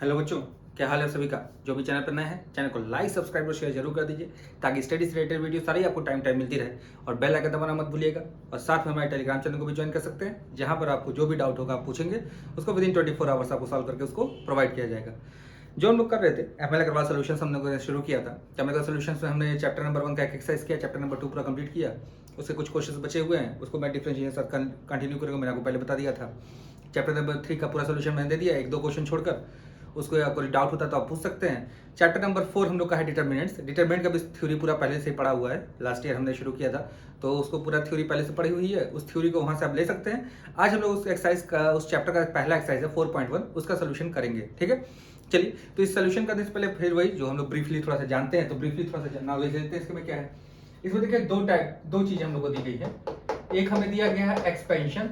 Hello बच्चों, क्या हाल है सभी का। जो भी चैनल पर नए हैं चैनल को लाइक सब्सक्राइब और शेयर जरूर कर दीजिए ताकि स्टडी से रिलेटेड वीडियो सारी आपको टाइम मिलती रहे। और बेल आइकन दबाना मत भूलिएगा। और साथ में हमारे टेलीग्राम चैनल को भी ज्वाइन कर सकते हैं, जहां पर आपको जो भी डाउट होगा आप पूछेंगे, उसको विदिन 24 आवर्स आपको सॉल्व करके उसको प्रोवाइड किया जाएगा। जो हम लोग कर रहे थे एमएल अग्रवाल सोल्यूशन हमने लोगों ने शुरू किया था। एमएल अग्रवाल सोल्यूशन में हमने चैप्टर नंबर 1 का एक एक्सरसाइज किया, चैप्टर नंबर 2 पूरा कंप्लीट किया। उसके कुछ क्वेश्चंस बचे हुए हैं, उसको मैं डिफरेंशिएशन के साथ कंटिन्यू करूँगा। मैंने आपको पहले बता दिया था। चैप्टर नंबर 3 का पूरा सोल्यूशन मैंने दे दिया, एक दो क्वेश्चन छोड़कर। उसको या कोई डाउट होता है तो आप पूछ सकते हैं। चैप्टर नंबर 4 हम लोग का है डिटर्मिनेंट्स। डिटर्मिनेंट का भी थ्योरी पूरा पहले से पढ़ा हुआ है, लास्ट ईयर हमने शुरू किया था, तो उसको पूरा थ्योरी पहले से पढ़ी हुई है। उस थ्योरी को वहां से आप ले सकते हैं। आज हम लोग उस एक्सरसाइज का, उस चैप्टर का पहला एक्सरसाइज है 4.1, उसका सोल्यूशन करेंगे। ठीक है, चलिए। तो इस सोल्यूशन करने से पहले फिर वही जो हम लोग ब्रीफली थोड़ा सा जानते हैं, तो ब्रीफली थोड़ा सा नॉलेज लेते हैं इसमें क्या है। इसमें देखिए दो चीजें हम लोग को दी गई है। एक हमें दिया गया है एक्सपेंशन,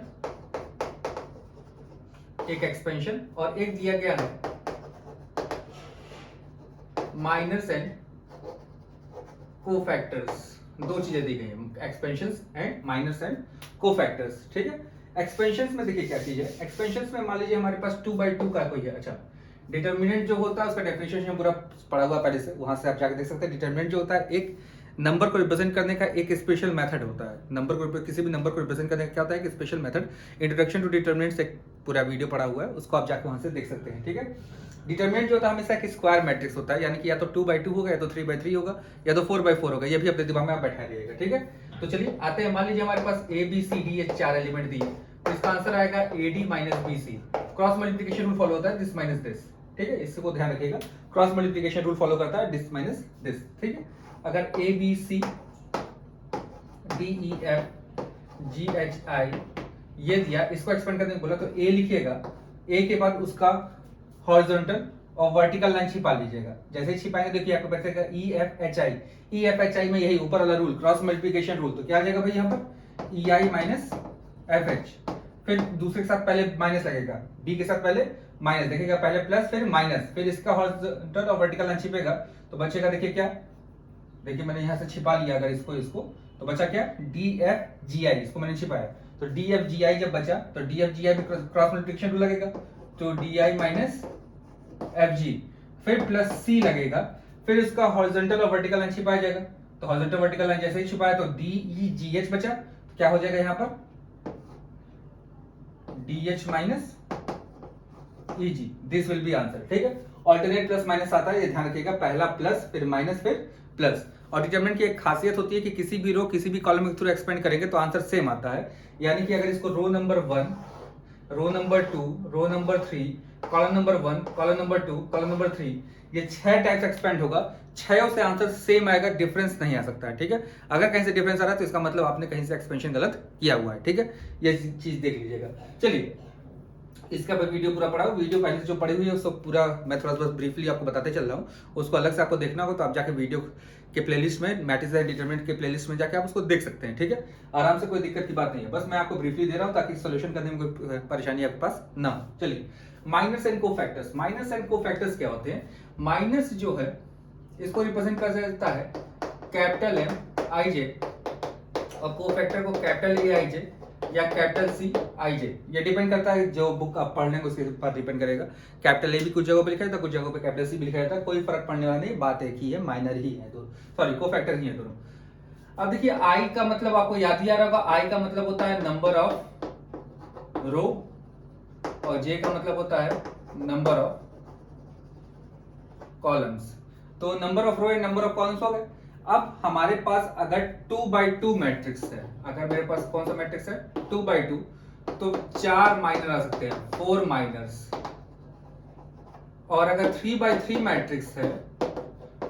एक एक्सपेंशन, और एक दिया गया है माइनर्स एंड कोफैक्टर्स। दो चीजें दी गई हैं, expansions and minors and cofactors. ठीक है, एक्सपेंशंस में देखिए क्या चीज है। एक्सपेंशंस में मान लीजिए हमारे पास 2/2 का कोई है। अच्छा, डिटर्मिनेंट जो होता है उसका डेफिनेशन पूरा पढ़ा हुआ पहले से, वहां से आप जाकर देख सकते हैं। डिटर्मिनेंट जो होता है एक नंबर को रिप्रेजेंट करने का एक स्पेशल मेथड होता है। नंबर को, किसी भी नंबर को रिप्रेजेंट करने का क्या होता है, एक special method. Introduction to determinants एक पूरा वीडियो पड़ा हुआ है, उसको आप जाकर वहां से देख सकते हैं। ठीक है, डिटरमिनेंट जो होता है हमेशा एक स्क्वायर मैट्रिक्स होता है, यानी कि या तो 2/2 होगा, या तो 3/3 होगा, या तो 4/4 होगा। ये भी अपने दिमाग में आप बैठा रहिएगा। ठीक है, तो चलिए आते हैं। मान लीजिए हमारे पास ए बी सी डी ये 4 एलिमेंट दिए, तो इसका आंसर आएगा AD minus BC। Cross multiplication rule follow होता है, दिस माइनस दिस। ठीक है, इसको ध्यान रखिएगा। क्रॉस मल्टीप्लिकेशन रूल फॉलो करता है, दिस माइनस दिस। ठीक है, अगर ABC DEF GHI ये दिया, इसको एक्सपेंड करने को बोला, तो A लिखिएगा। A के बाद उसका हॉरिजॉन्टल और वर्टिकल लाइन छिपा लीजिएगा। जैसे ही छिपाएंगे देखिए आपको बैठेगा EFHI। EFHI में यही ऊपर वाला रूल, क्रॉस मल्टीप्लिकेशन रूल, तो क्या आ जाएगा भाई यहाँ पर EI माइनस FH। फिर दूसरे के साथ पहले माइनस लगेगा, B के साथ पहले माइनस, देखिएगा पहले प्लस फिर माइनस, फिर इसका हॉरिजॉन्टल और वर्टिकल लाइन छिपेगा, तो बचेगा देखिए क्या, देखिए मैंने यहाँ से छिपा लिया अगर इसको, तो बचा क्या DFGI, इसको मैंने छिपाया। तो DFGI जब बचा तो DFGI में क्रॉस मल्टीप्लिकेशन रूल लगेगा, तो DI माइनस FG, फिर प्लस C लगेगा, फिर इसका हॉरिजॉन्टल और वर्टिकल लाइन छिपाया जाएगा। तो हॉरिजॉन्टल वर्टिकल लाइन जैसे ही छिपाया तो DEGH बचा, तो क्या हो जाएगा यहाँ पर DH minus EG, this will be answer. ठीक है, ऑल्टरनेट प्लस माइनस आता है, ये ध्यान रखिएगा, पहला प्लस फिर माइनस फिर प्लस। और डिटरमिनेंट की एक खासियत होती है कि किसी भी रो किसी भी कॉलम के थ्रू एक्सपेंड करेंगे तो आंसर सेम आता है। यानी कि अगर इसको row number 1, row number 2, row number 3, column number 1, column number 2, column number 3, ये 6 टाइप से एक्सपेंड होगा, 6 से आंसर सेम आएगा, डिफरेंस नहीं आ सकता है। ठीक है, अगर कहीं से डिफरेंस आ रहा है तो इसका मतलब आपने कहीं से एक्सपेंशन गलत किया हुआ है। ठीक है, ये चीज देख लीजिएगा। चलिए, इसका वीडियो पूरा पढ़ा हूँ, वीडियो पहले से जो पड़ी हुई है उसको पूरा मैं थोड़ा बस ब्रीफली आपको बताते चल रहा हूँ। उसको अलग से आपको देखना होगा तो आप जाके वीडियो के प्लेलिस्ट में, मैट्रिक्स एंड डिटरमिनेंट के प्लेलिस्ट में जाके आप उसको देख सकते हैं। ठीक है, आराम से, कोई दिक्कत की बात नहीं है, बस मैं आपको ब्रीफली दे रहा हूँ ताकि सोल्यूशन करने में कोई परेशानी आपके पास ना हो। चलिए, minus and cofactors. Minus and cofactors क्या होते हैं। माइनस जो है इसको रिप्रेजेंट कर सकता है कैपिटल MIJ, और कोफैक्टर को कैपिटल AIJ या कैपिटल CIJ। ये डिपेंड करता है जो बुक आप पढ़ लेंगे उसके ऊपर डिपेंड करेगा। कैपिटल A भी कुछ जगहों पे लिखा जाता है, कुछ जगहों पे कैपिटल C भी लिखा जाता है, कोई फर्क पड़ने वाला नहीं, बात एक ही है, माइनर ही है, तो सॉरी कोफैक्टर ही है दोनों। अब देखिए I का मतलब आपको याद ही आ रहा होगा, I का मतलब होता है नंबर ऑफ रो, और J का मतलब होता है नंबर ऑफ कॉलम्स। तो number of row and number of columns हो गए। अब हमारे पास अगर 2/2 मैट्रिक्स है, अगर मेरे पास कौन सा मैट्रिक्स है 2/2, तो 4 माइनर आ सकते हैं, 4 माइनर्स। और अगर 3/3 मैट्रिक्स है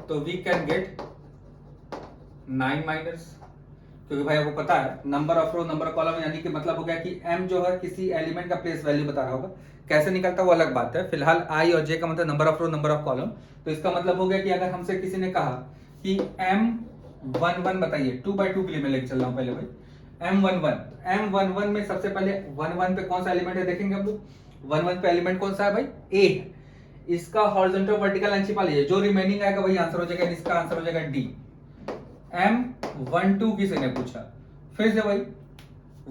तो वी कैन गेट 9 माइनर्स, क्योंकि भाई आपको पता है number of row number of column, यानी कि मतलब हो गया कि M जो है किसी एलिमेंट का प्लेस वैल्यू बता रहा होगा, कैसे निकलता है वो अलग बात है। फिलहाल I और J का मतलब number of row number of column, तो इसका मतलब हो गया कि अगर हमसे किसी ने कहा कि M11 बताइए, 2/2 के लिए मैं लेके चल रहा हूं पहले भाई M11 में सबसे पहले 11 पे कौन सा एलिमेंट है देखेंगे हम लोग। 11 पे एलिमेंट कौन सा है भाई, A है। इसका हॉरिजॉन्टल वर्टिकल लाइन छिपा लीजिए, जो रिमेनिंग आएगा वही आंसर हो जाएगा, इसका आंसर हो जाएगा D। M12 किसी ने पूछा, फिर से वही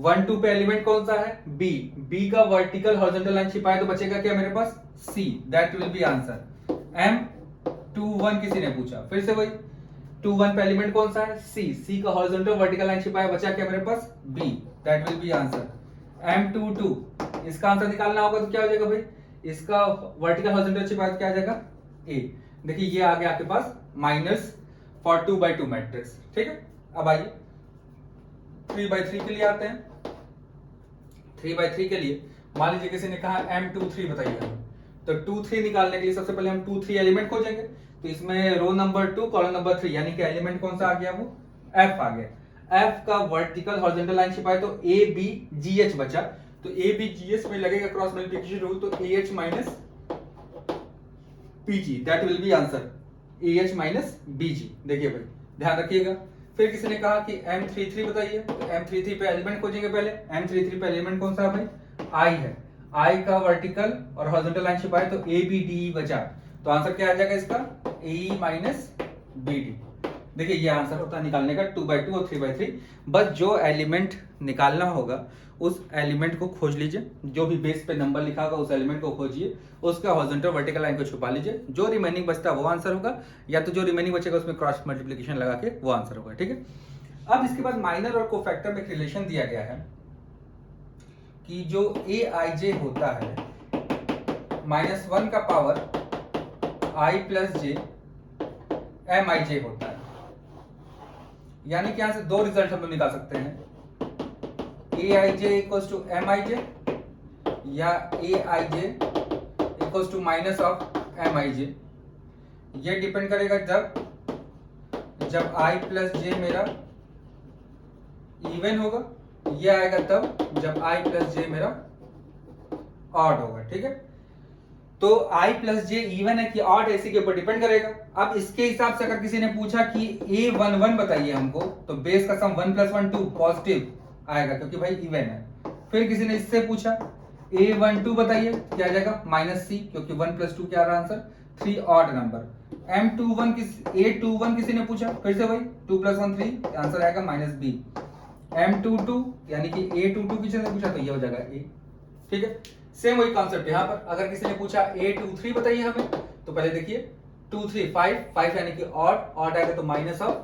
1 2 पे एलिमेंट कौन सा है? बी। बी का वर्टिकल हॉरिजॉन्टल लाइन छिपा है तो बचेगा क्या मेरे पास? C. That will be answer. M21 किसी ने पूछा, फिर से वही 21 पे एलिमेंट कौन सा है? सी। सी का हॉरिजॉन्टल वर्टिकल लाइन छिपा है, बचा क्या मेरे पास? B. That will be answer. M22 इसका आंसर निकालना होगा तो क्या हो जाएगा भाई? इसका वर्टिकल हॉरिजॉन्टल छिपा है तो क्या आ जाएगा? ए। देखिए ये आ गया आपके पास माइनस फॉर 2/2 मैट्रिक्स। ठीक है, अब आइए 3/3 के लिए आते हैं। 3/3 के लिए मान लीजिए किसी ने कहा M23 बताइए हमें, तो 2 3 निकालने के लिए सबसे पहले हम 2 3 एलिमेंट खोजेंगे। तो इसमें रो नंबर 2 कॉलम नंबर 3 यानी कि एलिमेंट कौन सा आ गया? वो F आ गया। F का वर्टिकल हॉरिजॉन्टल लाइन छिपा है तो ABGH बचा, तो ABGH में लगेगा क्रॉस मल्टीप्लिकेशन रूल, तो AH minus BG that will be answer. AH minus BG। देखिए भाई ध्यान रखिएगा। फिर किसी ने कहा कि M33 बताइए, तो M33 पे एलिमेंट खोजेंगे पहले। M33 पे एलिमेंट कौन सा है भाई? I है। I का वर्टिकल और हॉरिजॉन्टल लाइन छिपा है तो ABDE बचा, तो आंसर क्या आ जाएगा इसका? AE minus BD। देखिए ये आंसर होता है निकालने का 2/2 और 3/3। बस जो एलिमेंट निकालना होगा उस एलिमेंट को खोज लीजिए, जो भी बेस पे नंबर लिखा होगा उस एलिमेंट को खोजिए, उसका हॉरिजॉन्टल वर्टिकल लाइन को छुपा लीजिए, जो रिमेनिंग बचता है वो आंसर होगा, या तो जो रिमेनिंग बचेगा उसमें क्रॉस मल्टीप्लिकेशन लगा के वो आंसर होगा। ठीक है, अब इसके बाद माइनर और कोफैक्टर में एक रिलेशन दिया गया है कि जो AIJ होता है -1 का power I plus J MIJ होता है, यानी कि यहां से दो रिजल्ट हम लोग निकाल सकते हैं, AIJ इक्वल्स टू MIJ या AIJ equals to minus of MIJ। ये डिपेंड करेगा जब I प्लस J मेरा इवन होगा, ये आएगा तब जब I प्लस J मेरा ऑड होगा। ठीक है, तो I प्लस J इवन है कि ऑड है इसी के ऊपर डिपेंड करेगा। अब इसके हिसाब से अगर किसी ने पूछा कि A11 बताइए हमको, तो बेस का सम 1 + 1 2 पॉजिटिव आएगा क्योंकि भाई इवन है। फिर किसी ने इससे पूछा A12 बताइए, क्या आ जाएगा? -C, क्योंकि 1 + 2 क्या आ रहा आंसर? 3 odd number. A21 किसी ने पूछा, फिर से वही 2 + 1 3, आंसर आएगा -B। M22 यानी कि A22 किसी ने पूछा तो ये हो जाएगा A। ठीक है, सेम वही कॉन्सेप्ट यहाँ पर। अगर किसी ने पूछा A23 बताइए हमें, तो पहले देखिए 2 3 5 यानी कि ऑड आएगा तो minus of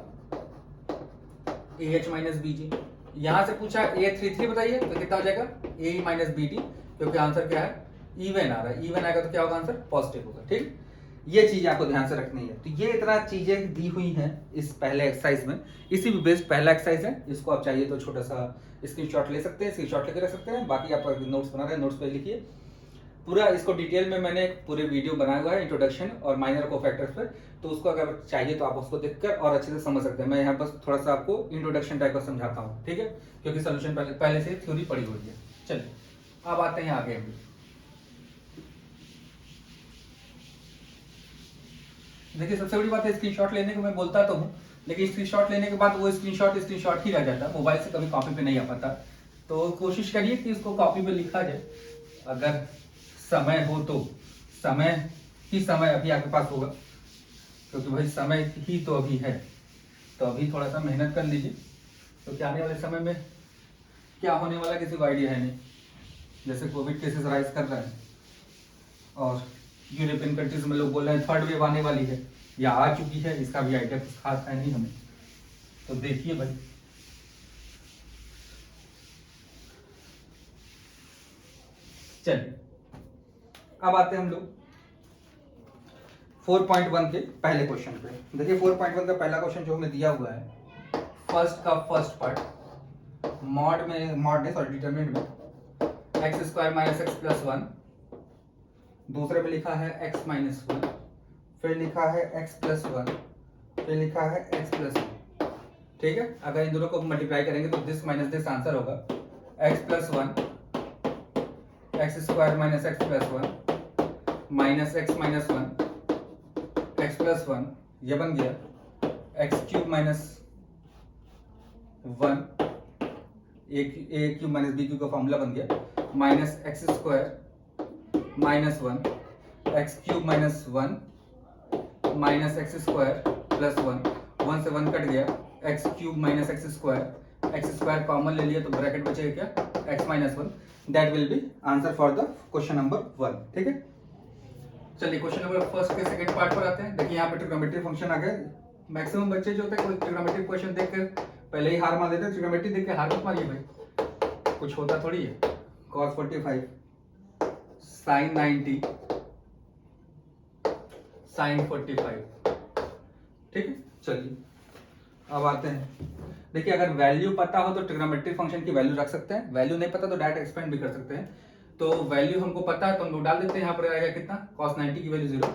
AH minus BG। यहां से पूछा A33 बताइए तो कितना हो जाएगा? AE माइनस BD, क्योंकि आंसर क्या है? इवन आ रहा है। इवन आएगा तो क्या होगा? आंसर पॉजिटिव होगा। ठीक, ये चीज आपको ध्यान से रखनी है। तो ये इतना चीजें दी हुई हैं इस पहले एक्सरसाइज में, इसी भी बेस्ड पहला एक्सरसाइज है। इसको आप चाहिए तो छोटा सा स्क्रीनशॉट ले सकते हैं, स्क्रीनशॉट लेके रख सकते हैं। बाकी आप नोट्स बना रहे हैं, नोट्स पे लिखिए पूरा। इसको डिटेल में मैंने एक पूरे वीडियो बनाया हुआ है इंट्रोडक्शन और माइनर कोफैक्टर्स पर, तो उसको अगर चाहिए तो आप उसको देखकर और अच्छे से समझ सकते हैं। मैं यहाँ बस थोड़ा सा आपको इंट्रोडक्शन टाइप का समझाता हूँ, ठीक है, क्योंकि सोल्यूशन पहले से थ्योरी पड़ी हुई है। चलिए अब आते हैं आगे। हम देखिए सबसे बड़ी बात है स्क्रीनशॉट लेने को मैं बोलता तो हूँ, लेकिन स्क्रीनशॉट लेने के बाद वो स्क्रीनशॉट ही रह जाता है, मोबाइल से कभी कॉपी पे नहीं आ पाता। तो कोशिश करिए कि उसको कॉपी पे लिखा जाए, अगर समय हो तो। समय अभी आपके पास होगा, क्योंकि भाई समय ही तो अभी है, तो अभी थोड़ा सा मेहनत कर लीजिए, क्योंकि आने वाले समय में क्या होने वाला किसी को आइडिया है नहीं। जैसे कोविड केसेस राइज कर रहे हैं और यूरोपियन कंट्रीज में लोग बोल रहे हैं थर्ड वेव आने वाली है या आ चुकी है, इसका भी आइडिया कुछ खास है नहीं हमें। तो देखिए भाई, चलिए अब आते हैं हम लोग 4.1 के पहले क्वेश्चन पे। देखिए 4.1 का पहला क्वेश्चन जो हमें दिया हुआ है, फर्स्ट पार्ट डिटरमिनेंट में x² - x + 1, दूसरे पे लिखा है x - 1, फिर लिखा है x + 1, फिर लिखा है x + 1। ठीक है, अगर इन दोनों को मल्टीप्लाई करेंगे तो दिस माइनस दिस आंसर होगा x + 1 x² - x + 1 - x - 1 x + 1, ये बन गया x³ - 1, a³ - b³ का फॉर्मूला बन गया -x² - 1 x³ - 1 -x² + 1 1 से 1 कट गया x³ - x², x square common ले लिया तो ब्रैकेट बचेगा क्या, x minus one. That will be answer for the question number 1। ठीक है, चलिए क्वेश्चन नंबर फर्स्ट के सेकंड पार्ट पर आते हैं। देखिए यहाँ पे ट्रिग्नोमेट्री फंक्शन आ गया। मैक्सिमम बच्चे जो होते हैं कोई ट्रिग्नोमेट्री क्वेश्चन देखकर पहले ही हार मान देते हैं। ट्रिग्नोमेट्री देख के हार मत मारिए भाई, कुछ होता थोड़ी है। cos 45 sin 90 sin 45। ठीक है, चलिए अब आते हैं। देखिए अगर वैल्यू पता हो तो ट्रिग्नोमेट्री फंक्शन की वैल्यू रख सकते हैं, वैल्यू नहीं पता तो डायरेक्ट एक्सपेंड भी कर सकते हैं। तो वैल्यू हमको पता है तो हम लोग डाल देते हैं। यहाँ पर आएगा कितना, cos 90 की वैल्यू 0,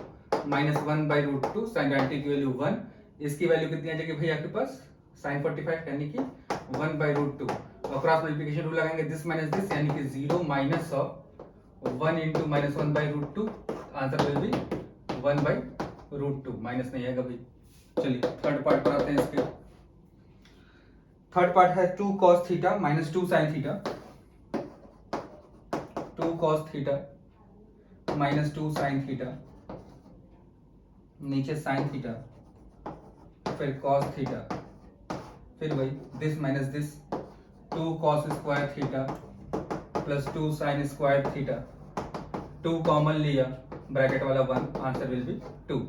-1/√2, sin 90 की वैल्यू 1। इसकी वैल्यू कितनी आ जाएगी भाई आपके पास, sin 45 यानी कि 1/√2। और क्रॉस मल्टीप्लिकेशन रूल लगाएंगे, दिस माइनस दिस यानी कि 0 minus of 1 into -1/√2, answer will be 1/√2, minus नहीं आएगा भाई। चलिए थर्ड पार्ट पर आते हैं। इसके थर्ड पार्ट है 2 cos theta -2 sin theta, 2 cos theta -2 sin theta, नीचे sin थीटा, फिर cos थीटा, फिर वही this minus this, 2 cos square theta plus 2 sin square theta, 2 common लिया ब्रैकेट वाला 1, आंसर विल बी 2।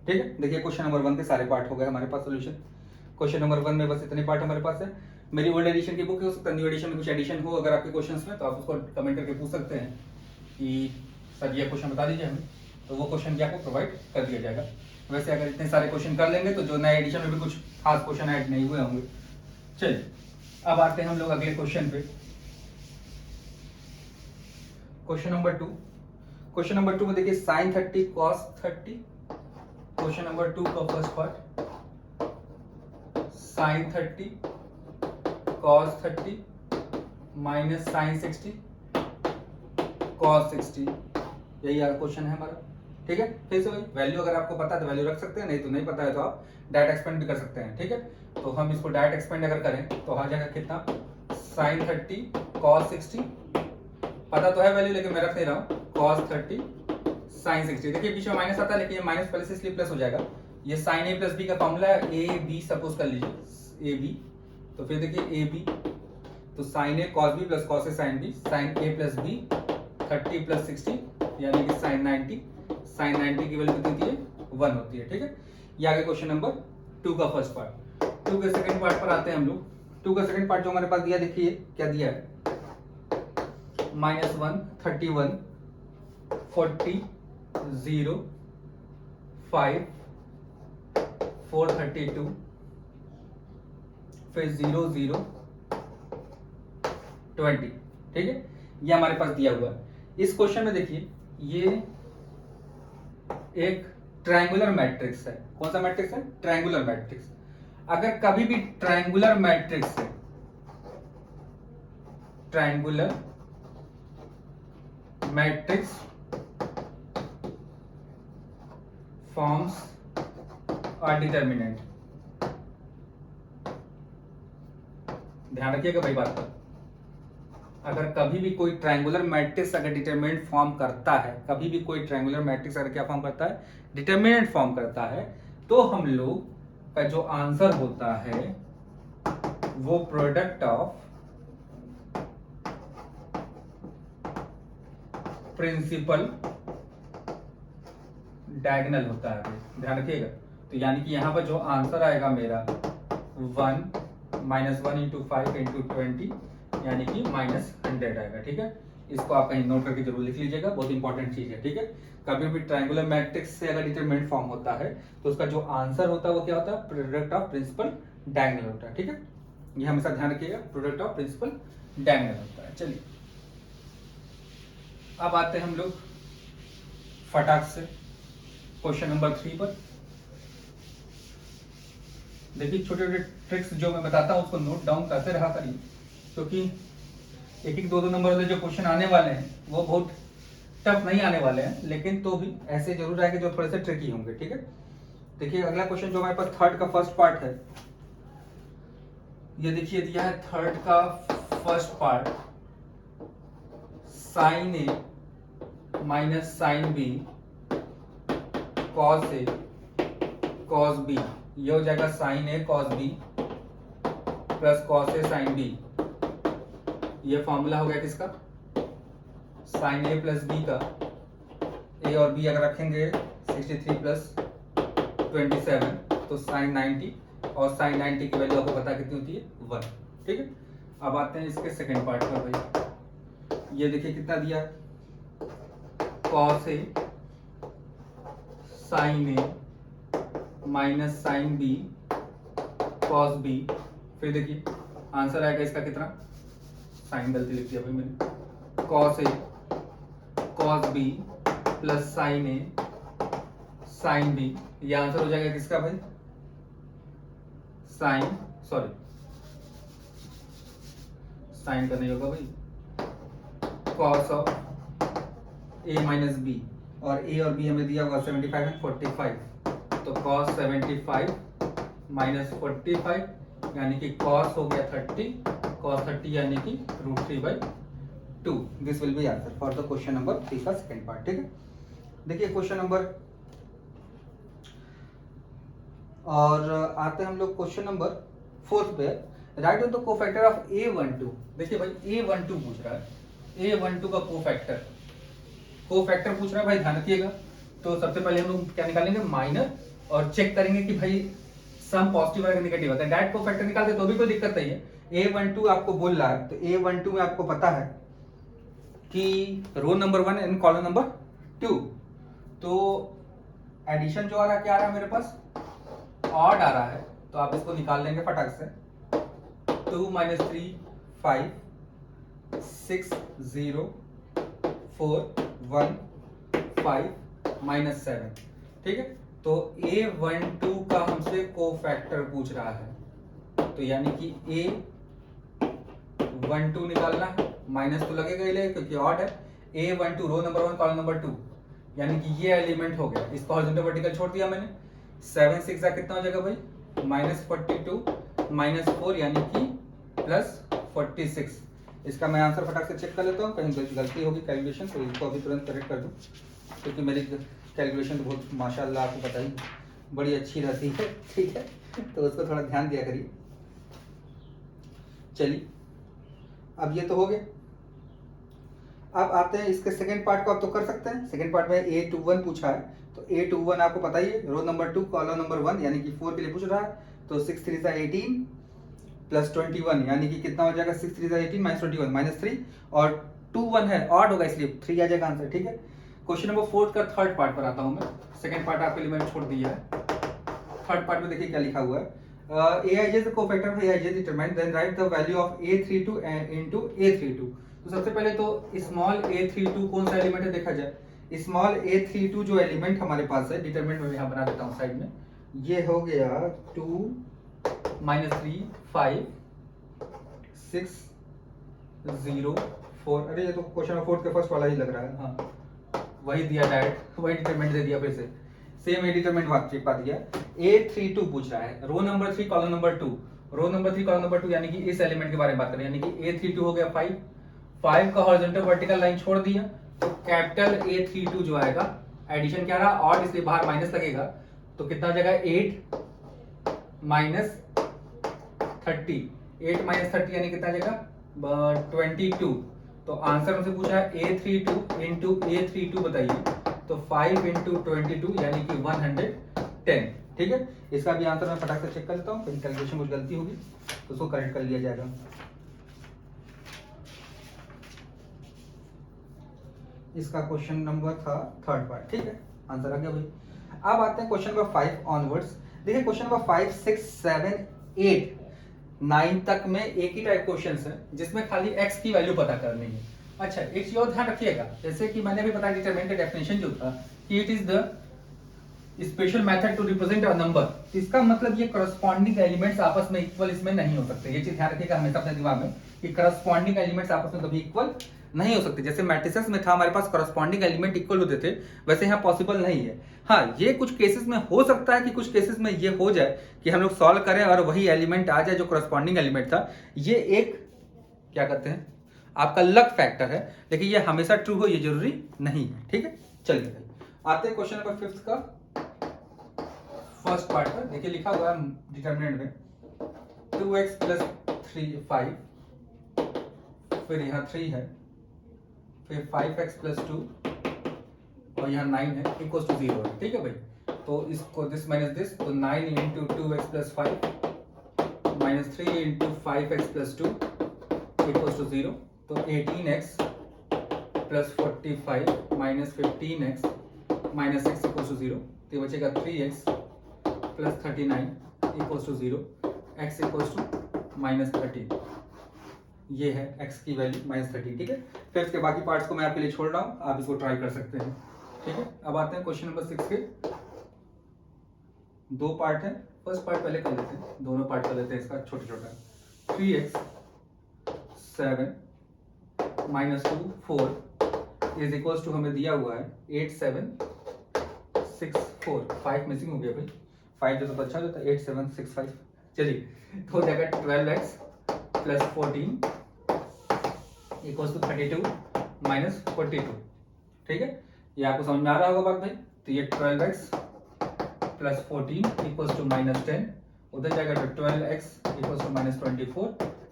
ठीक है, देखिए क्वेश्चन नंबर 1 के सारे पार्ट हो गए हमारे पास सोल्यूशन। क्वेश्चन नंबर 1 में बस इतने पार्ट हमारे पास है। मेरी ओल्ड एडिशन की बुक है, उसका न्यू एडिशन में कुछ एडिशन हो अगर आपके क्वेश्चंस में तो आप उसको कमेंट करके पूछ सकते हैं कि सर ये क्वेश्चन बता दीजिए हमें, तो वो क्वेश्चन भी आपको प्रोवाइड कर दिया जाएगा। वैसे अगर इतने सारे क्वेश्चन कर लेंगे तो जो नए एडिशन में भी कुछ खास क्वेश्चन ऐड नहीं हुए होंगे। चलिए अब आते हैं हम लोग अगले क्वेश्चन पे। Question number 2। क्वेश्चन नंबर 2 में देखिए sin 30 cos 30। क्वेश्चन नंबर 2 का first part, sin 30 cos 30 minus sin 60 cos 60, यही क्वेश्चन है हमारा। ठीक है, फिर से वही वैल्यू अगर आपको पता है तो वैल्यू रख सकते हैं, नहीं तो नहीं पता है तो आप डायरेक्ट एक्सपेंड भी कर सकते हैं। ठीक है, तो हम इसको डायरेक्ट एक्सपेंड अगर करें तो आ जाएगा कितना, sin 30 cos 60, पता तो है वैल्यू लेकिन मैं रख नहीं रहा हूँ, cos 30 sin 60। देखिए बीच में माइनस आता है लेकिन ये माइनस पहले से इसलिए प्लस हो जाएगा। ये sin a प्लस b का फॉर्मूला है, a b सपोज कर लीजिए a b, तो फिर देखिए a b तो sin a cos b plus cos a sin b, sin a plus b 30 plus 60 यानी कि sin 90, sin 90 की वैल्यू कितनी होती है, 1 होती है। ठीक है, ये आगे क्वेश्चन नंबर 2 का फर्स्ट पार्ट। 2 के सेकंड पार्ट पर आते हैं हम लोग। 2 का सेकंड पार्ट जो हमारे पास दिया, देखिए क्या दिया है, -1 31 40 0 5 432, फिर 0 0 20। ठीक है, ये हमारे पास दिया हुआ है। इस क्वेश्चन में देखिए ये एक ट्रायंगुलर मैट्रिक्स है। कौन सा मैट्रिक्स है, ट्रायंगुलर मैट्रिक्स। अगर कभी भी ट्रायंगुलर मैट्रिक्स है, triangular matrix forms are determinant, ध्यान रखिएगा भाई बात पर। अगर कभी भी कोई ट्रायंगुलर मैट्रिक्स अगर डिटरमिनेंट फॉर्म करता है, कभी भी कोई ट्रायंगुलर मैट्रिक्स अगर क्या फॉर्म करता है, डिटरमिनेंट फॉर्म करता है, तो हम लोग का जो आंसर होता है वो प्रोडक्ट ऑफ प्रिंसिपल डायगोनल होता है। ध्यान रखिएगा, तो यानी कि यहां पर जो आंसर आएगा मेरा 1 -1 इंटू 5 इंटू 20 यानी कि -100 आएगा। ठीक है, इसको आप कहीं नोट करके जरूर लिख लीजिएगा, बहुत इंपॉर्टेंट चीज है। ठीक है, कभी भी ट्रायंगुलर मैट्रिक्स से अगर डिटरमिनेंट फॉर्म होता है तो उसका जो आंसर होता है वो क्या होता है, प्रोडक्ट ऑफ प्रिंसिपल डायगोनल होता है। ठीक है, ये हमेशा ध्यान रखिएगा, प्रोडक्ट ऑफ प्रिंसिपल डायगोनल होता है। चलिए अब आते हैं हम लोग फटाक से क्वेश्चन नंबर 3 पर। देखिए छोटे छोटे ट्रिक्स जो मैं बताता हूं उसको नोट डाउन करते रहा करिए, क्योंकि एक एक दो नंबर वाले जो क्वेश्चन आने वाले हैं वो बहुत टफ नहीं आने वाले हैं, लेकिन तो भी ऐसे जरूर आएंगे जो थोड़े से ट्रिकी होंगे। ठीक है, देखिए अगला क्वेश्चन जो हमारे पास थर्ड का फर्स्ट पार्ट है, ये देखिए दिया है थर्ड का first part, sign A minus sine B cos A cos B, ये हो जाएगा sign A cos B plus cos A sine B, ये फॉर्मूला हो गया किसका, साइन ए प्लस बी का। ए और बी अगर रखेंगे 63 प्लस 27 तो साइन 90, और साइन 90 की वैल्यू आपको पता कितनी होती है 1। ठीक है, अब आते हैं इसके सेकंड पार्ट पर भाई। ये देखिए कितना दिया है, cos A sine A minus sine B cos B. फिर देखिए आंसर आएगा इसका कितना, साइन गलती लिख दिया भाई मैंने, cos A cos B plus sine A sine B. ये आंसर हो जाएगा किसका भाई, साइन का नहीं होगा भाई, cos of A minus B, और ए और बी हमें दिया होगा 75 एंड 45, तो कॉस 75 माइनस 45 यानी कि कॉस हो गया 30, कॉस 30 यानी कि √3/2। This will be answer for the question number 3 का सेकंड पार्ट। ठीक है, देखिए क्वेश्चन नंबर, और आते हैं हम लोग क्वेश्चन नंबर 4 पे। Right on the cofactor of A12। देखिए भाई A12 पूछ रहा है, A12 का कोफैक्टर पूछ रहा है भाई, ध्यान रखिएगा। तो सबसे पहले हम लोग क्या निकालेंगे, माइनर, और चेक करेंगे कि भाई सम पॉजिटिव है नेगेटिव है। डायरेक्ट कोफैक्टर निकालते तो भी कोई दिक्कत नहीं है। A12 आपको बोल रहा है, तो A12 में आपको पता है कि row number 1 and column number 2, तो एडिशन जो आ रहा है क्या आ रहा है मेरे पास, ऑड आ रहा है, तो आप इसको निकाल लेंगे फटाक से। 2 - 3 5 6 0 4 1 5 -7। ठीक है, तो A12 का हमसे कोफैक्टर पूछ रहा है, तो यानी कि A12 निकालना है, माइनस तो लगेगा ही क्योंकि ऑड है। A12 रो नंबर 1 कॉलम नंबर 2, यानी कि ये एलिमेंट हो गया, इसको हॉरिजॉन्टल वर्टिकल छोड़ दिया मैंने। 7 6 का कितना हो जाएगा भाई, -42 -4 यानी कि +46। इसका मैं आंसर फटाक से चेक कर लेता हूँ, कहीं गलती होगी कैलकुलेशन तो इसको अभी तुरंत करेक्ट कर दूँ, क्योंकि मेरी कैलकुलेशन तो बहुत माशाल्लाह आपको पता ही बड़ी अच्छी रहती है। ठीक है, तो उसको थोड़ा ध्यान दिया करिए। चलिए, अब ये तो हो गया। अब आते हैं इसके सेकंड पार्ट को, आप तो कर सकते हैं। सेकंड पार्ट में A21 पूछा है, तो A21 आपको पता ही है, रो नंबर 2 कॉलम नंबर 1 यानी कि 4 के लिए पूछ रहा है। तो 6 3 = 18 प्लस 21 यानी कि कितना हो जाएगा, 6 3 = 18 माइनस 21 -3, और 2 1 है, ऑड होगा इसलिए 3 आ जाएगा आंसर। ठीक है, क्वेश्चन नंबर 4 का थर्ड पार्ट पर आता हूं मैं। सेकंड पार्ट आपके लिए मैंने छोड़ दिया है। थर्ड पार्ट में देखिए क्या लिखा हुआ है, Aij is the cofactor of Aij determined, then write the value of A32 into A32। तो सबसे पहले तो स्मॉल A32 कौन सा एलिमेंट है देखा जाए। स्मॉल A32 जो एलिमेंट हमारे पास है, डिटरमिनेंट में यहाँ बना देता हूँ साइड में, ये हो गया 2 -3 5 6 0 4। अरे ये तो क्वेश्चन नंबर 4 के फर्स्ट वाला ही लग रहा है। हाँ, वही दिया डायरेक्ट, वही डिटरमिनेंट दे दिया, फिर से सेम डिटरमिनेंट बात चिपका दिया। A32 पूछ रहा है, row number 3 column number 2, row number 3 column number 2 यानी कि इस एलिमेंट के बारे में बात करें, यानी कि A32 हो गया 5 का हॉरिजॉन्टल वर्टिकल लाइन छोड़ दिया, तो कैपिटल A32 जो आएगा, एडिशन क्या रहा, ऑड, इसलिए बाहर माइनस लगेगा, तो कितना हो जाएगा 8 -30, 8 - 30 यानी कितना जाएगा 22। तो आंसर हमसे पूछा है A32 इंटू A32 बताइए, तो 5 इंटू 22 यानी कि 110। ठीक है, इसका भी आंसर मैं फटाक से चेक कर लेता हूँ, कहीं कैलकुलेशन कुछ गलती होगी तो उसको करेक्ट कर लिया जाएगा। इसका क्वेश्चन नंबर था थर्ड पार्ट। ठीक है, आंसर आ गया भाई। अब आते हैं क्वेश्चन नंबर 5 ऑनवर्ड्स। देखिए क्वेश्चन नंबर 5 6 7 8 9 तक में एक ही टाइप क्वेश्चन है, जिसमें खाली x की वैल्यू पता करनी है। अच्छा, एक चीज और ध्यान रखिएगा, जैसे कि मैंने भी बताया डिटरमिनेंट का डेफिनेशन जो था कि it is the special method to represent a number. इसका मतलब ये करस्पॉन्डिंग एलिमेंट्स आपस में इक्वल इसमें नहीं हो सकते। ये चीज ध्यान रखिएगा हमेशा अपने दिमाग में कि करस्पॉन्डिंग एलिमेंट्स आपस में कभी इक्वल नहीं हो सकते। जैसे मैट्रिसेस में था हमारे पास करस्पॉन्डिंग एलिमेंट इक्वल होते थे, वैसे यहाँ पॉसिबल नहीं है। हाँ, ये कुछ केसेस में हो सकता है कि कुछ केसेस में ये हो जाए कि हम लोग सॉल्व करें और वही एलिमेंट आ जाए जो करस्पॉन्डिंग एलिमेंट था। ये एक क्या कहते हैं आपका लक फैक्टर है, लेकिन ये हमेशा ट्रू हो ये जरूरी नहीं है। ठीक है, चलिए आते हैं क्वेश्चन नंबर 5 का फर्स्ट पार्ट पर। देखिए लिखा हुआ है डिटरमिनेंट में 2x + 5, फिर यहाँ 3 है, फिर 5x प्लस 2 और यहाँ 9 है, इक्वल टू 0 है। ठीक है भाई, तो इसको दिस माइनस दिस, तो 9 into 2x plus 5 minus 3 into 5x plus 2 equal to 0, तो 18x plus 45 minus 15x minus x equal to 0, तो बचेगा 3x plus 39 equal to 0, x equal to minus 13। ये है x की वैल्यू माइनस 13। ठीक है, फिर इसके बाकी पार्ट्स को मैं आपके लिए छोड़ रहा हूँ, आप इसको ट्राई कर सकते हैं। ठीक है, अब आते हैं क्वेश्चन नंबर 6 के। दो पार्ट है, फर्स्ट पार्ट पहले कर लेते हैं, दोनों पार्ट कर लेते हैं इसका छोटा छोटा। 3x 7 minus 2 4 is equal to हमें दिया हुआ है 8 7 6 4, 5 मिसिंग हो गया भाई, 5 जो तो अच्छा होता है, 8 7 6 5। चलिए, तो हो जाएगा 12x plus 14 equal to 32 minus 42। ठीक है, ये आपको समझ में आ रहा होगा बात भाई। तो ये 12x plus 14 equal to minus 10, उधर जाएगा तो 12x equal to minus 24,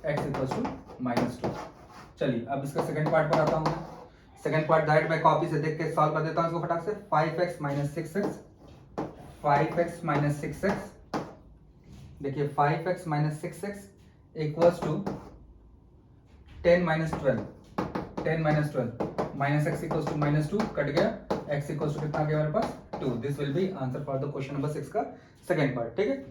x equal to minus 2। चलिए, अब इसका सेकंड पार्ट बनाता हूँ मैं। सेकंड पार्ट डायरेक्ट मैं कॉपी से देख के सॉल्व कर देता हूँ इसको फटाक से। 5x minus 6x, 5x minus 6x, देखिए 5x minus 6x equals to 10 minus 12, 10 minus 12 minus x equals to minus 2, कट गया, x इक्वल्स टू कितना आ गया हमारे पास 2। This will be answer for the question number 6 का सेकंड पार्ट। ठीक है,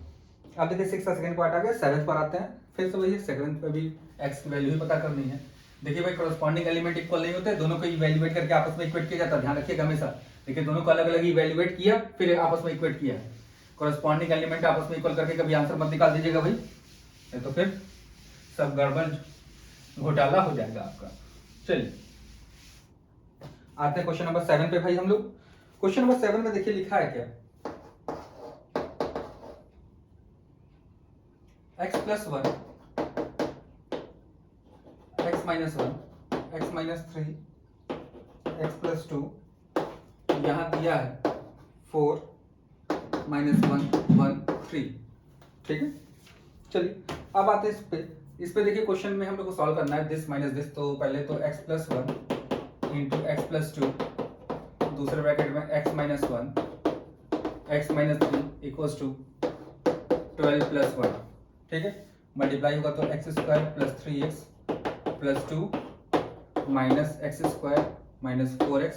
अब देखिए 6 का सेकंड पार्ट आ गया। 7 पर आते हैं, फिर से वही 7 पे भी x की वैल्यू ही पता करनी है। देखिए भाई, कॉरेस्पॉन्डिंग एलिमेंट इक्वल नहीं होते, दोनों को इवैल्यूएट करके आपस में इक्वेट किया जाता है, ध्यान रखिएगा हमेशा। देखिए, दोनों को अलग अलग इवैल्यूएट किया, फिर आपस में इक्वेट किया। कॉरेस्पॉन्डिंग एलिमेंट आपस में इक्वल करके कभी आंसर मत निकाल दीजिएगा भाई, नहीं तो फिर सब गड़बड़ घोटाला हो जाएगा आपका। चलिए, आते हैं क्वेश्चन नंबर 7 पे भाई हम लोग। क्वेश्चन नंबर 7 में देखिए लिखा है क्या, x plus 1 x minus 1 x minus 3 x plus 2, यहां दिया है 4 माइनस 1 1 3। ठीक है, चलिए अब आते हैं इस पे देखिए क्वेश्चन में हम लोग को सॉल्व करना है दिस माइनस दिस। तो पहले तो x plus 1 into x plus 2, दूसरे ब्रैकेट में x minus 1 x minus 3 equals to 12 plus 1। ठीक है, मल्टीप्लाई होगा तो x square plus 3x plus 2 minus x square minus 4x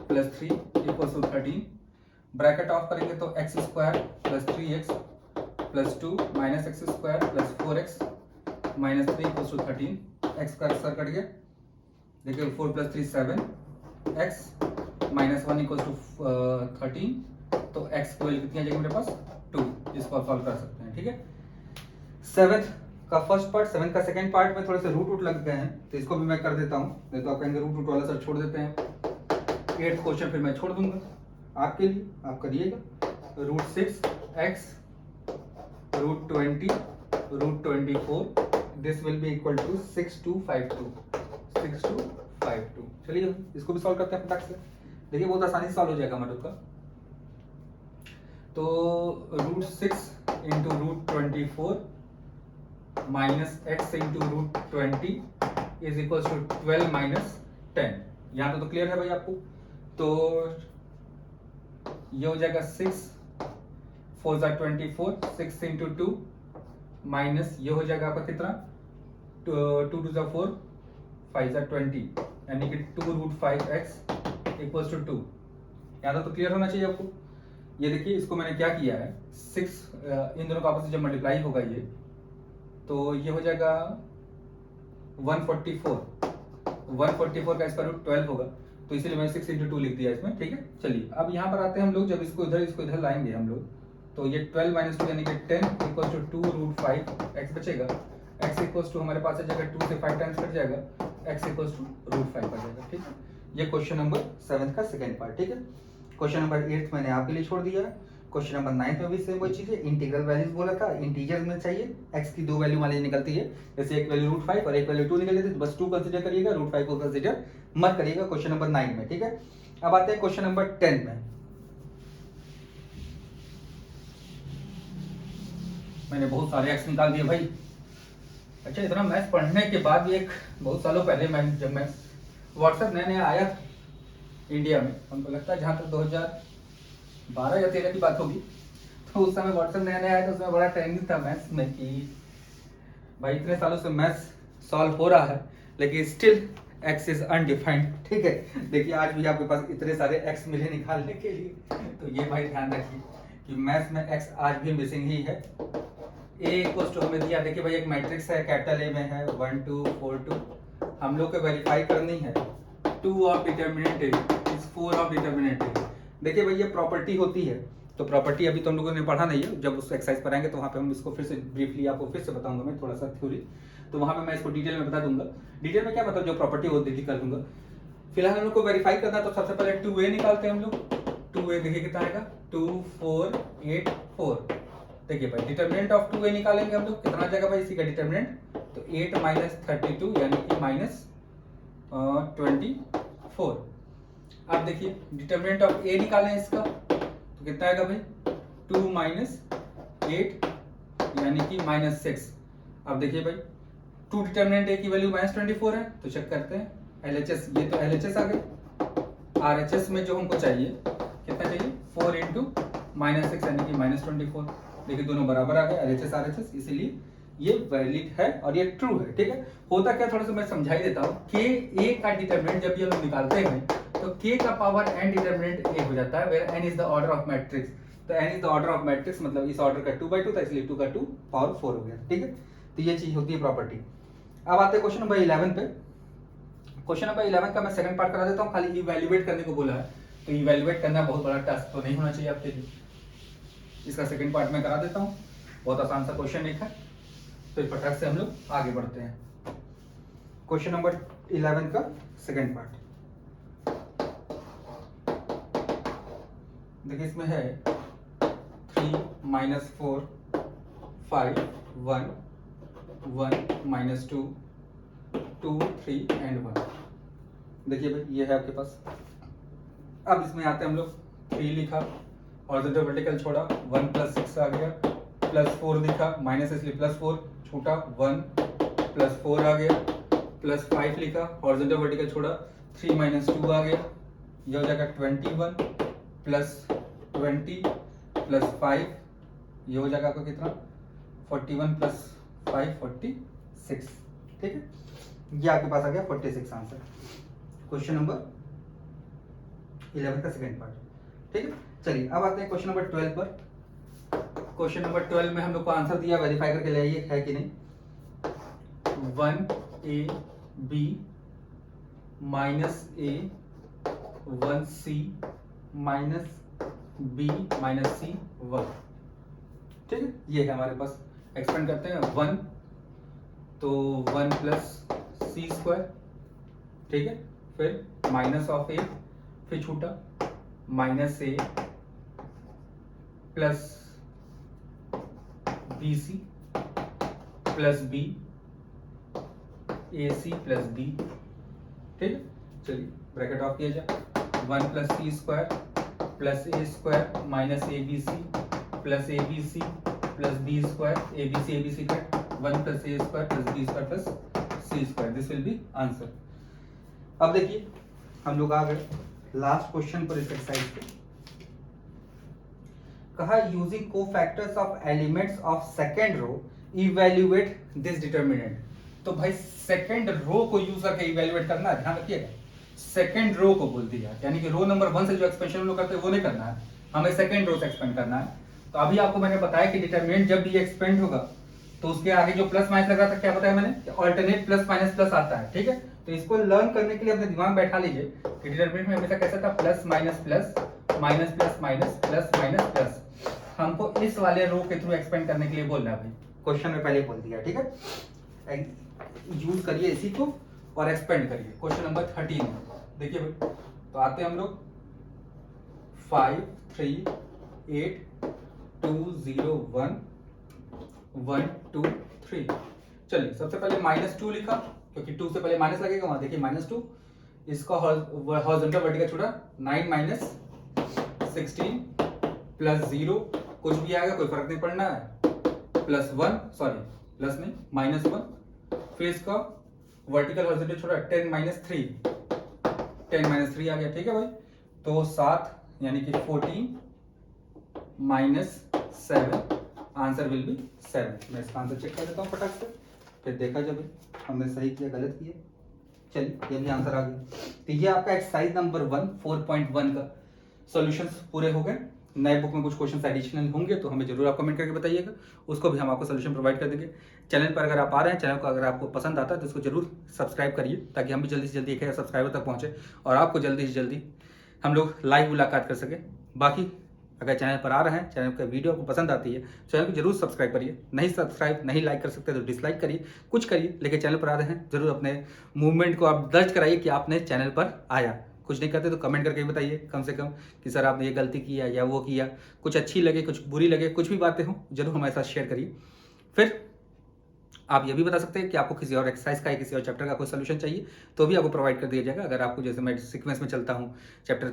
plus 3 equals to 13। Bracket off करेंगे तो x square plus 3x plus 2 minus x square plus 4x minus 3 equals to 13। X का सर कट गया, देखिए 4 plus 3 7, x minus 1 equals to 13, तो x की value कितनी आ जाएगी मेरे पास 2। इसको आप सॉल्व कर सकते हैं। ठीक है, 7 का फर्स्ट पार्ट, 7 का सेकंड पार्ट में थोड़े से रूट लग गए हैं, तो इसको भी मैं कर देता हूँ, नहीं तो आप कहेंगे रूट वाला सर छोड़ देते हैं। 8th क्वेश्चन फिर मैं छोड़ दूंगा आपके लिए, आप करिएगा। Root 6x root 20 root 24, this will be equal to 6252, 6252। चलिए इसको भी सॉल्व करते हैं फटाक से, देखिए बहुत आसानी से सॉल्व हो जाएगा हमारे का। तो root 6 into root 24 minus x into root 20 is equal to 12 minus 10। यहाँ तो क्लियर है भाई आपको। तो ये हो जाएगा 6 4 ज़ा 24, 6 इंटू 2 माइनस ये हो जाएगा आपका कितना 2 2 ज़ा 4 5 ज़ा 20, यानी कि 2 रूट 5x इक्वल्स टू 2। यहाँ तो क्लियर होना चाहिए आपको। ये देखिए, इसको मैंने क्या किया है 6 इन दोनों का आपस में जब मल्टीप्लाई होगा ये, तो ये हो जाएगा 144 का स्क्वायर रूट 12 होगा, तो इसीलिए मैंने 6 इंटू 2 लिख दिया इसमें। ठीक है, चलिए अब यहाँ पर आते हैं हम लोग, जब इसको इधर लाएंगे हम लोग, तो ये 12 माइनस 2 यानी कि 10 इक्वल्स टू 2 रूट 5 x बचेगा। x इक्वल्स टू हमारे पास आ जाएगा 2 से 5 टाइम्स कट जाएगा, x इक्वल्स टू रूट 5 आ जाएगा। ठीक है, ये क्वेश्चन नंबर 7 का सेकंड पार्ट। ठीक है, क्वेश्चन नंबर 8 मैंने आपके लिए छोड़ दिया है। क्वेश्चन नंबर 9 में भी सेम वही चीज है, इंटीग्रल वैल्यूज बोला था, इंटीजर्स में चाहिए x की दो वैल्यू मान लीजिए निकलती है, जैसे एक वैल्यू रूट 5 और एक वैल्यू 2 निकल जाती है, तो बस 2 कंसीडर करिएगा, रूट 5 को कंसीडर मत करिएगा क्वेश्चन नंबर 9 में। ठीक है, अब आते हैं क्वेश्चन नंबर 10 में। मैंने बहुत सारे x निकाल दिए भाई, अच्छा, इतना मैथ्स पढ़ने के बाद भी एक बहुत सालों पहले जब मैं व्हाट्सएप नया नया आया था इंडिया में, हमको लगता है जहाँ तक 2012 या 13 की बात होगी, तो उस समय व्हाट्सएप नया नया आया था, उसमें बड़ा ट्रेंडिंग था मैथ्स में कि भाई इतने सालों से मैथ्स सॉल्व हो रहा है लेकिन स्टिल एक्स इज अनडिफाइंड। ठीक है, देखिए आज भी आपके पास इतने सारे एक्स मिले निकालने के लिए, तो ये भाई ध्यान रखिए कि मैथ्स में एक्स आज भी मिसिंग ही है। ए इक्वल्स टू हमें दिया, देखिए भाई एक मैट्रिक्स है, कैपिटल ए में है 1 2 4 2, हम लोग को वेरीफाई करनी है 2 of determinant A is 4 of determinant A. देखिए भाई ये प्रॉपर्टी होती है, तो प्रॉपर्टी अभी तो हम लोगों ने पढ़ा नहीं है, जब उस एक्सरसाइज पर आएंगे तो वहाँ पे हम इसको फिर से ब्रीफली आपको फिर से बताऊंगा मैं थोड़ा सा थ्योरी, तो वहाँ पे मैं इसको डिटेल में बता दूंगा। डिटेल में क्या मतलब जो प्रॉपर्टी वो देखिए कर दूंगा। फिलहाल हम लोग को वेरीफाई करना है, तो सबसे पहले 2a निकालते हैं हम लोग। 2a देखिए कितना आएगा 2 4 8 4। देखिए भाई डिटर्मिनेंट ऑफ 2a निकालेंगे हम लोग, कितना आ जाएगा भाई इसी का डिटर्मिनेंट, तो 8 माइनस 32 यानी कि माइनस 24। अब देखिए डिटर्मिनेंट ऑफ a निकालें इसका, तो कितना आएगा भाई 2 माइनस 8 यानी कि माइनस 6। अब देखिए भाई 2 डिटर्मिनेंट a की वैल्यू माइनस 24 है, तो चेक करते हैं LHS, ये तो LHS आ गए। RHS में जो हमको चाहिए कितना चाहिए 4 इंटू माइनस 6 यानी कि माइनस 24। देखिए दोनों बराबर आ गए LHS RHS, इसीलिए ये वैलिड है और ये ट्रू है। ठीक है, होता क्या थोड़ा सा मैं समझाई देता हूँ। k a का डिटर्मिनेंट जब भी हम निकालते हैं तो k का पावर n डिटर्मिनेंट a हो जाता है, where n is the order of matrix. तो n is the order of matrix, मतलब इस ऑर्डर का 2/2 था, इसलिए 2 का 2 पावर 4 हो गया। ठीक है, तो ये चीज होती है प्रॉपर्टी। अब आते हैं क्वेश्चन नंबर 11 पे। क्वेश्चन नंबर 11 का मैं सेकंड पार्ट करा देता हूँ, खाली इवैल्यूएट करने को बोला है, तो इवैल्यूएट करना बहुत बड़ा टास्क तो नहीं होना चाहिए आपके लिए। इसका सेकंड पार्ट में करा देता हूँ, बहुत आसान सा क्वेश्चन एक है, फिर फटाक से हम लोग आगे बढ़ते हैं। क्वेश्चन नंबर 11 का सेकंड पार्ट देखिए, इसमें है 3 माइनस 4 5 1 1 माइनस 2 2 3 एंड 1। देखिए भाई ये है आपके पास। अब इसमें आते हैं हम लोग, 3 लिखा, हॉरिजॉन्टल वर्टिकल छोड़ा, 1 प्लस 6 आ गया, प्लस 4 लिखा, माइनस इसलिए प्लस 4 छूटा, 1 प्लस 4 आ गया, प्लस 5 लिखा, हॉरिजॉन्टल वर्टिकल छोड़ा, 3 माइनस 2 आ गया, ये हो जाएगा 21 प्लस 20 प्लस 5, ये हो जाएगा आपका कितना 41 प्लस 5 46। ठीक है, ये आपके पास आ गया 46 आंसर, क्वेश्चन नंबर 11 का सेकंड पार्ट। ठीक है, चलिए अब आते हैं क्वेश्चन नंबर 12 पर। क्वेश्चन नंबर 12 में हम लोग को आंसर दिया, वेरीफाई करके ले आइए है कि नहीं। 1ab minus a 1c minus b minus c 1। ठीक है, ये है हमारे पास। एक्सपेंड करते हैं 1 तो 1 प्लस सी स्क्वायर, ठीक है, फिर माइनस ऑफ ए, फिर छूटा minus A plus B C plus B A C plus B. ठीक है, चलिए ब्रैकेट ऑफ किया जाए, 1 plus C square plus A square minus A B C plus A B C plus B square, A B C cut, 1 plus A square plus B square plus C square, this will be answer. अब देखिए हम लोग आ गए last question पर इस exercise पे। कहा using cofactors of elements of second row evaluate this determinant. तो भाई सेकेंड रो को यूज करके इवैल्यूएट करना है, ध्यान रखिएगा, सेकेंड रो को बोल दिया, यानी कि रो नंबर 1 से जो एक्सपेंशन हम लोग करते हैं वो नहीं करना है, हमें सेकेंड रो से एक्सपेंड करना है। तो अभी आपको मैंने बताया कि डिटर्मिनेंट जब भी एक्सपेंड होगा तो उसके आगे जो प्लस माइनस लगा था, क्या बताया मैंने, ऑल्टरनेट प्लस माइनस प्लस आता है। ठीक है, तो इसको लर्न करने के लिए अपने दिमाग बैठा लीजिए कि डिटर्मिनेंट में हमेशा कैसा था, plus minus plus minus plus minus plus minus plus. हमको इस वाले रो के थ्रू एक्सपेंड करने के लिए बोलना है भाई, क्वेश्चन में पहले बोल दिया। ठीक है, यूज करिए इसी को और एक्सपेंड करिए। क्वेश्चन नंबर 13 देखिए भाई, तो आते हैं हम लोग 5 3 8 2 0 1 1 2 3। चलिए सबसे पहले -2 लिखा, क्योंकि 2 से पहले माइनस लगेगा वहां, देखिए -2, इसका हॉरिजॉन्टल वर्टिकल छोड़ा, 9 माइनस 16 प्लस 0, कुछ भी आएगा कोई फर्क नहीं पड़ना है, प्लस 1 सॉरी प्लस नहीं -1 फिर इसका वर्टिकल हॉरिजॉन्टल छोड़ा 10 माइनस 3 आ गया, ठीक है भाई। तो 7 यानी कि 14 माइनस 7, आंसर विल बी 7। मैं इसका आंसर चेक कर देता हूँ फटाक से, फिर देखा जब हमने सही किया गलत किया। चलिए ये भी आंसर आ गया। तो ये आपका एक्सरसाइज नंबर 1 4.1 का सॉल्यूशंस पूरे हो गए। नए बुक में कुछ क्वेश्चंस एडिशनल होंगे तो हमें जरूर आप कमेंट करके बताइएगा, उसको भी हम आपको सोल्यूशन प्रोवाइड कर देंगे। चैनल पर अगर आप आ रहे हैं, चैनल को अगर आपको पसंद आता है तो इसको जरूर सब्सक्राइब करिए, ताकि हम भी जल्दी से जल्दी 1000 सब्सक्राइबर तक पहुंचे और आपको जल्दी से जल्दी हम लोग लाइव मुलाकात कर सके। बाकी अगर चैनल पर आ रहे हैं, चैनल का वीडियो आपको पसंद आती है, चैनल को जरूर सब्सक्राइब करिए। नहीं सब्सक्राइब नहीं लाइक कर सकते तो डिसलाइक करिए, कुछ करिए, लेकिन चैनल पर आ रहे हैं जरूर अपने मूवमेंट को आप दर्ज कराइए कि आपने चैनल पर आया। कुछ नहीं करते तो कमेंट करके बताइए कम से कम कि सर आपने ये गलती किया या वो किया, कुछ अच्छी लगे कुछ बुरी लगे, कुछ भी बातें हों जरूर हमारे साथ शेयर करिए। फिर आप ये भी बता सकते हैं कि आपको किसी और एक्सरसाइज का या किसी और चैप्टर का कोई सोल्यूशन चाहिए तो भी आपको प्रोवाइड कर दिया जाएगा। अगर आपको, जैसे मैं सीक्वेंस में चलता हूँ, चैप्टर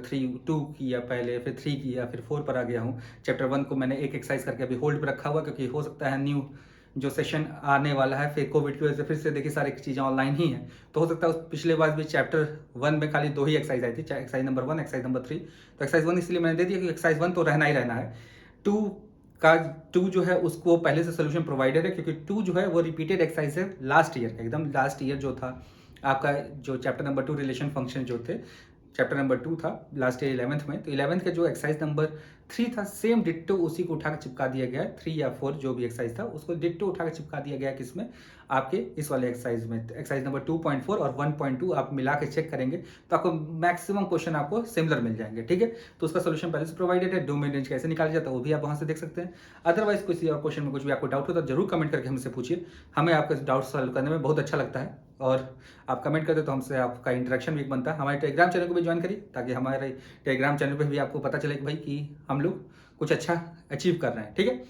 2 किया पहले, फिर 3 किया, फिर 4 पर आ गया हूँ। चैप्टर 1 को मैंने एक एक्सरसाइज करके अभी होल्ड पर रखा हुआ, क्योंकि हो सकता है न्यू जो सेशन आने वाला है, फिर कोविड की वजह से फिर से देखिए सारी चीज़ें ऑनलाइन ही हैं, तो हो सकता है उस पिछले बार भी चैप्टर 1 में खाली 2 ही एक्सरसाइज आई थी, एक्सरसाइज नंबर 1 एक्सरसाइज नंबर 3। तो एक्सरसाइज 1 इसलिए मैंने दे दिया कि एक्सरसाइज 1 तो रहना ही रहना है। 2 का 2 जो है उसको पहले से सोल्यूशन प्रोवाइडेड है, क्योंकि 2 जो है वो रिपीटेड एक्सरसाइज है लास्ट ईयर का, एकदम लास्ट ईयर जो था आपका, जो चैप्टर नंबर 2 रिलेशन फंक्शन जो थे, चैप्टर नंबर 2 था लास्ट ईयर 11th में, तो 11th का जो एक्सरसाइज नंबर 3 था सेम डिट्टो उसी को उठाकर चिपका दिया गया है। 3 या 4 जो भी एक्सरसाइज था उसको डिट्टो उठाकर चिपका दिया गया है किसमें, आपके इस वाले एक्सरसाइज में। एक्सरसाइज नंबर 2.4 और 1.2 आप मिला के चेक करेंगे तो आपको मैक्सिमम क्वेश्चन आपको सिमिलर मिल जाएंगे, ठीक है। तो उसका सोल्यूशन पहले से प्रोवाइडेड है, डोमेन रेंज कैसे निकाला जाता है वो भी आप वहाँ से देख सकते हैं। अदरवाइज किसी और क्वेश्चन में कुछ भी आपको डाउट हो तो जरूर कमेंट करके हमसे पूछिए, हमें आपका डाउट सॉल्व करने में बहुत अच्छा लगता है। और आप कमेंट करते तो हमसे आपका इंटरेक्शन भी बनता है। हमारे टेलीग्राम चैनल को भी ज्वाइन करिए, ताकि हमारे टेलीग्राम चैनल पर भी आपको पता चले कि भाई कि हम लोग कुछ अच्छा अचीव कर रहे हैं, ठीक है।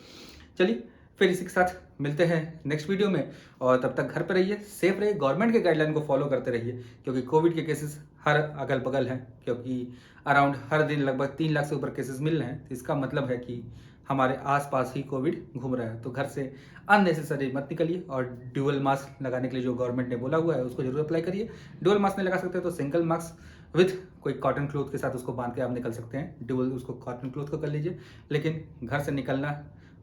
चलिए फिर इसी के साथ मिलते हैं नेक्स्ट वीडियो में, और तब तक घर पर रहिए, सेफ रहिए, गवर्नमेंट के गाइडलाइन को फॉलो करते रहिए, क्योंकि कोविड के केसेस हर अगल बगल हैं, क्योंकि अराउंड हर दिन लगभग 3 लाख से ऊपर केसेस मिल रहे हैं। तो इसका मतलब है कि हमारे आसपास ही कोविड घूम रहा है। तो घर से अननेसेसरी मत निकलिए, और ड्यूअल मास्क लगाने के लिए जो गवर्नमेंट ने बोला हुआ है उसको जरूर अप्लाई करिए। ड्यूअल मास्क नहीं लगा सकते तो सिंगल मास्क विथ कोई कॉटन क्लोथ के साथ उसको बांध के आप निकल सकते हैं। ड्यूअल उसको कॉटन क्लोथ को कर लीजिए, लेकिन घर से निकलना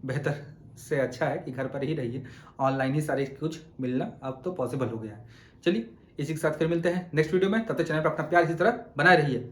बेहतर से अच्छा है कि घर पर ही रहिए। ऑनलाइन ही सारे कुछ मिलना अब तो पॉसिबल हो गया है। चलिए इसी के साथ फिर मिलते हैं नेक्स्ट वीडियो में, तब तक चैनल पर अपना प्यार इसी तरह बनाए रहिए।